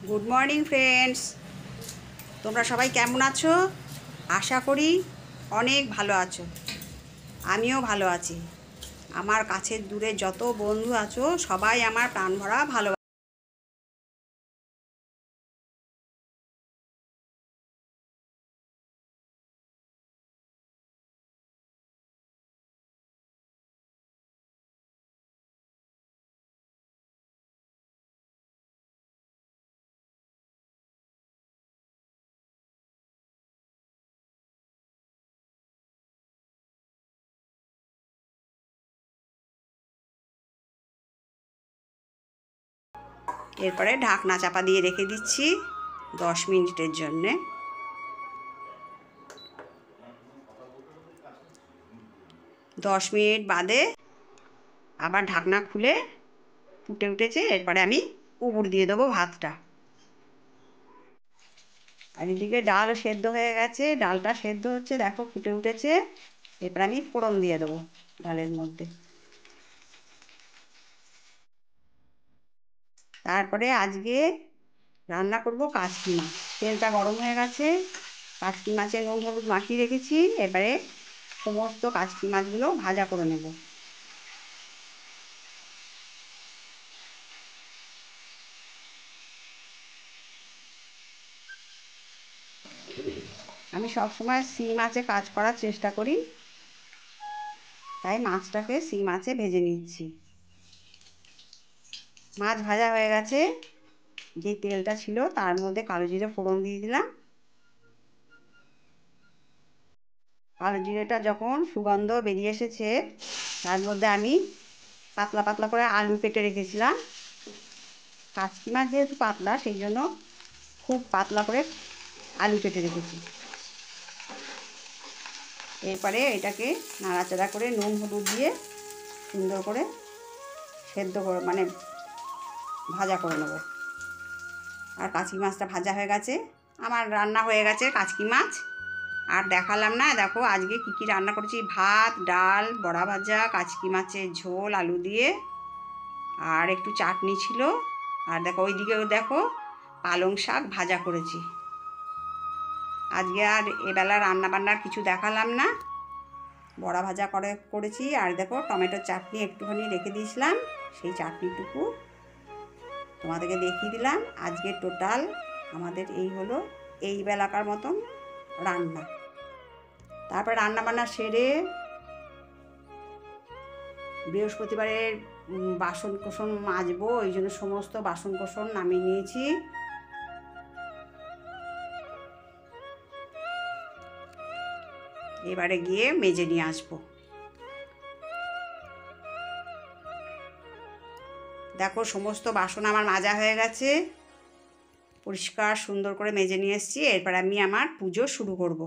Good morning friends, তোমরা সবাই কেমন আছো? আশা করি অনেক ভালো আছো। আমিও ভালো আছি। আমার কাছের দূরে যত বন্ধু আছো সবাই আমার প্রাণ ভরা ভালো। এরপরে ঢাকনা চাপা দিয়ে রেখে দিচ্ছি 10 মিনিটের জন্যে। 10 মিনিট বাদে আবার ঢাকনা খুলে ফুটে উঠেছে। এরপরে আমি উপর দিয়ে দেবো ভাতটা। আর এদিকে ডাল সেদ্ধ হয়ে গেছে, ডালটা সেদ্ধ হচ্ছে, দেখো ফুটে উঠেছে। এরপর আমি ফোড়ন দিয়ে দেবো ডালের মধ্যে। তারপরে আজকে রান্না করব কাচকি মাছ। তেলটা গরম হয়ে গেছে, কাচকি মাছের নুন হলুদ মাখিয়ে রেখেছি। এবারে সমস্ত কাচকি মাছগুলো ভাজা করে নেব। আমি সবসময় শিং মাছে কাজ করার চেষ্টা করি, তাই মাছটাকে শিং মাছে ভেজে নিচ্ছি। মাছ ভাজা হয়ে গেছে, যে তেলটা ছিল তার মধ্যে কালো জিরে ফোড়ন দিয়ে দিলাম। কালো জিরেটা যখন সুগন্ধ বেরিয়ে এসেছে, তার মধ্যে আমি পাতলা পাতলা করে আলু কেটে রেখেছিলাম। কাচকি মাছ যেহেতু পাতলা, সেই জন্য খুব পাতলা করে আলু কেটে রেখেছি। এরপরে এটাকে নাড়াচাড়া করে নুন হলুদ দিয়ে সুন্দর করে সেদ্ধ করে ভাজা করে নেব। আর কাচকি মাছটা ভাজা হয়ে গেছে, আমার রান্না হয়ে গেছে কাচকি মাছ। আর দেখালাম না, দেখো আজকে কী কী রান্না করেছি। ভাত, ডাল, বড়া ভাজা, কাচকি মাছের ঝোল আলু দিয়ে, আর একটু চাটনি ছিল। আর দেখো ওইদিকেও দেখো পালং শাক ভাজা করেছি। আজকে আর এবেলা রান্নাবান্নার কিছু দেখালাম না, বড়া ভাজা করেছি। আর দেখো টমেটোর চাটনি একটুখানি রেখে দিয়েছিলাম, সেই চাটনিটুকু তোমাদেরকে দেখিয়ে দিলাম। আজকে টোটাল আমাদের এই হলো এই বেলাকার মতন রান্না। তারপর রান্নাবান্না সেরে বৃহস্পতিবারের বাসন কোসন মাজবো, ওই জন্য সমস্ত বাসন কোসন নামিয়ে নিয়েছি। এবারে গিয়ে মেজে নিয়ে আসবো। দেখো সমস্ত বাসন আমার মাজা হয়ে গেছে, পরিষ্কার সুন্দর করে মেজে নিয়ে এসেছি। এরপর আমি আমার পুজো শুরু করব।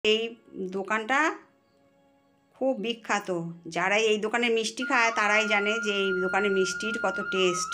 এই দোকানটা খুব বিখ্যাত। যারাই এই দোকানের মিষ্টি খায় তারাই জানে যে এই দোকানের মিষ্টির কত টেস্ট।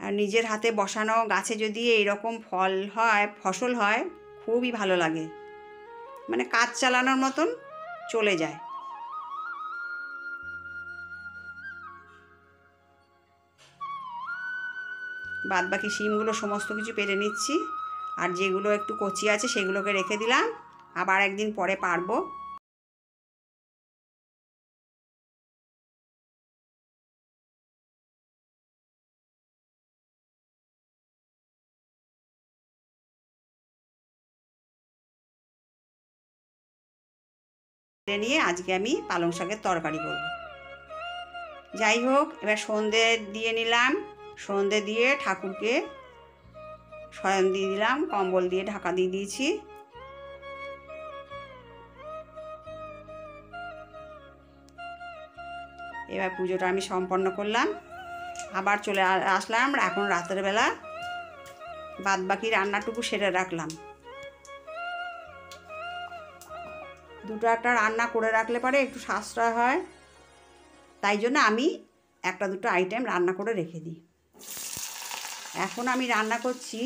আর নিজের হাতে বসানো গাছে যদি এইরকম ফল হয়, ফসল হয়, খুবই ভালো লাগে, মানে কাজ চালানোর মতন চলে যায়। বাদ বাকি শিমগুলো সমস্ত কিছু পেরে নিচ্ছি, আর যেগুলো একটু কচি আছে সেগুলোকে রেখে দিলাম, আবার একদিন পরে পারবো। নিয়ে আজকে আমি পালং শাকের তরকারি করব। যাই হোক, এবার সন্ধে দিয়ে নিলাম, সন্ধে দিয়ে ঠাকুরকে শয়ন দিয়ে দিলাম, কম্বল দিয়ে ঢাকা দিয়ে দিয়েছি। এবার পুজোটা আমি সম্পন্ন করলাম, আবার চলে আসলাম এখন রাতের বেলা, বাদ বাকি রান্নাটুকু সেরে রাখলাম। দুটো একটা রান্না করে রাখলে পরে একটু সাশ্রয় হয়, তাই জন্য আমি একটা দুটো আইটেম রান্না করে রেখে দিই। এখন আমি রান্না করছি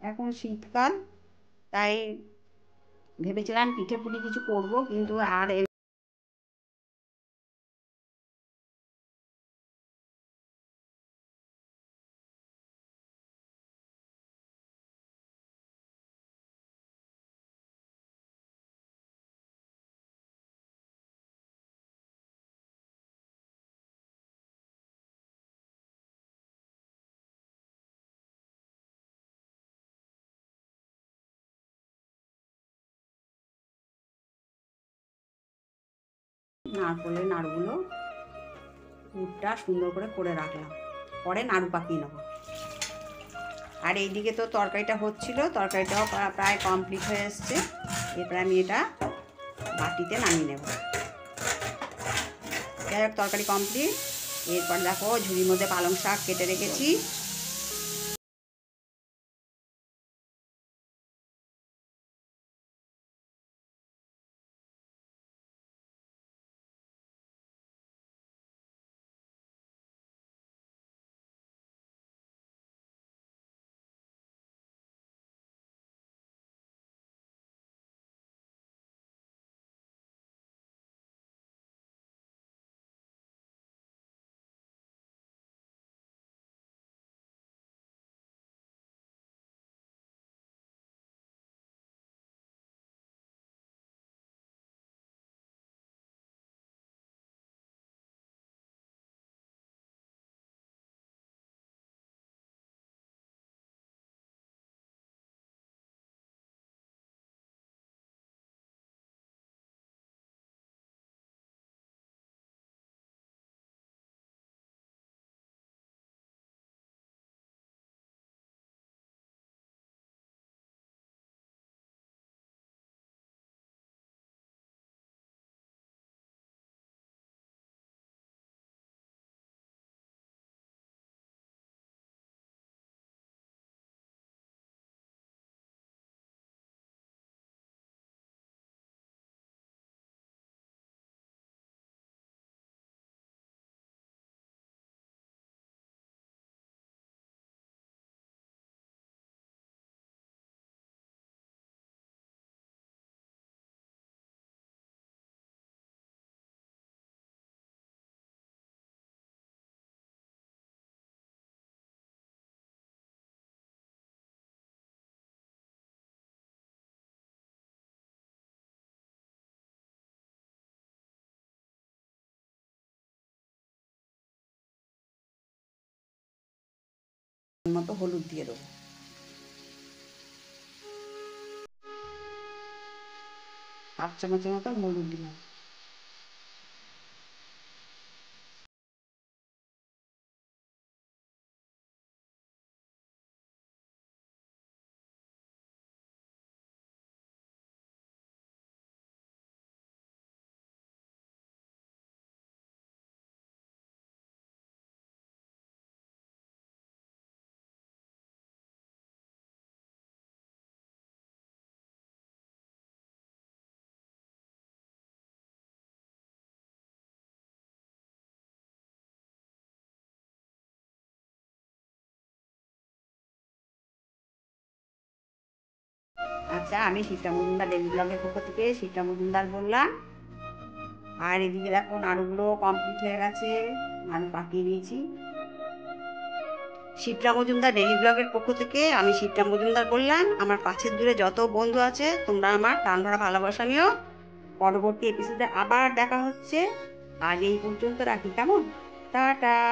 এখন শীতকাল, তাই ভেবেছিলাম পিঠে পুলি কিছু করবো, কিন্তু আর নারকোলের নাড়ুগুলো পুরটা সুন্দর করে রাখলাম, পরে নাড়ু পাকিয়ে নেবো। আর এইদিকে তো তরকারিটা হচ্ছিল, তরকারিটাও প্রায় কমপ্লিট হয়ে এসছে। এরপরে আমি এটা বাটিতে নামিয়ে নেব। যাই হোক, তরকারি কমপ্লিট। এরপর দেখো ঝুড়ির মধ্যে পালং শাক কেটে রেখেছি, মতো হলুদ দিয়ে দেবো। হাফ চামচের মতো হলুদ দিলাম। আচ্ছা, আমি সীতা মজুমদার ডেইলি ব্লগের পক্ষ থেকে সীতা মজুমদার বললাম। আর এদিকে দেখো নাড়ুগুলো কমপ্লিট হয়ে গেছে, নাড়ু পাকিয়ে নিয়েছি। শিপ্রা মজুমদার ডেইলি ব্লগের পক্ষ থেকে আমি শিপ্রা মজুমদার বললাম। আমার কাছের দূরে যত বন্ধু আছে তোমরা আমার প্রাণ ভরা ভালোবাসা নিও। পরবর্তী এপিসোডে আবার দেখা হচ্ছে। আজ এই পর্যন্ত রাখি, কেমন? টাটা।